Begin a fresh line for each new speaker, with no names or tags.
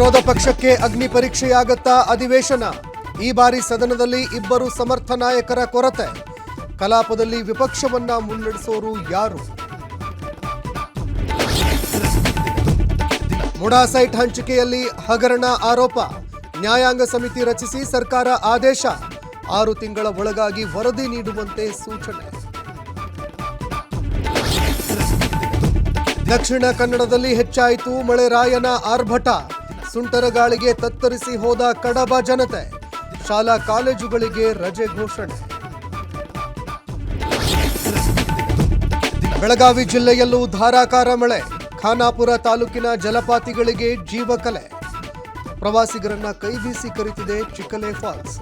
ವಿರೋಧ ಪಕ್ಷಕ್ಕೆ ಅಗ್ನಿ ಪರೀಕ್ಷೆಯಾಗತ್ತಾ ಅಧಿವೇಶನ. ಈ ಬಾರಿ ಸದನದಲ್ಲಿ ಇಬ್ಬರು ಸಮರ್ಥ ನಾಯಕರ ಕೊರತೆ. ಕಲಾಪದಲ್ಲಿ ವಿಪಕ್ಷವನ್ನ ಮುನ್ನಡೆಸೋರು ಯಾರು? ಮುಡಾ ಸೈಟ್ ಹಂಚಿಕೆಯಲ್ಲಿ ಹಗರಣ ಆರೋಪ. ನ್ಯಾಯಾಂಗ ಸಮಿತಿ ರಚಿಸಿ ಸರ್ಕಾರ ಆದೇಶ. 6 ತಿಂಗಳ ಒಳಗಾಗಿ ವರದಿ ನೀಡುವಂತೆ ಸೂಚನೆ. ದಕ್ಷಿಣ ಕನ್ನಡದಲ್ಲಿ ಹೆಚ್ಚಾಯಿತು ಮಳೆರಾಯನ ಆರ್ಭಟ. ಸುಂಟರಗಾಳಿಗೆ ತತ್ತರಿಸಿ ಹೋದ ಕಡಬ ಜನತೆ. ಶಾಲಾ ಕಾಲೇಜುಗಳಿಗೆ ರಜೆ ಘೋಷಣೆ. ಬೆಳಗಾವಿ ಜಿಲ್ಲೆಯಲ್ಲೂ ಧಾರಾಕಾರ ಮಳೆ. ಖಾನಾಪುರ ತಾಲೂಕಿನ ಜಲಪಾತಿಗಳಿಗೆ ಜೀವಕಲೆ. ಪ್ರವಾಸಿಗರನ್ನ ಕೈಬೀಸಿ ಕರೆತಿದೆ ಚಿಕ್ಕಲೆ ಫಾಲ್ಸ್.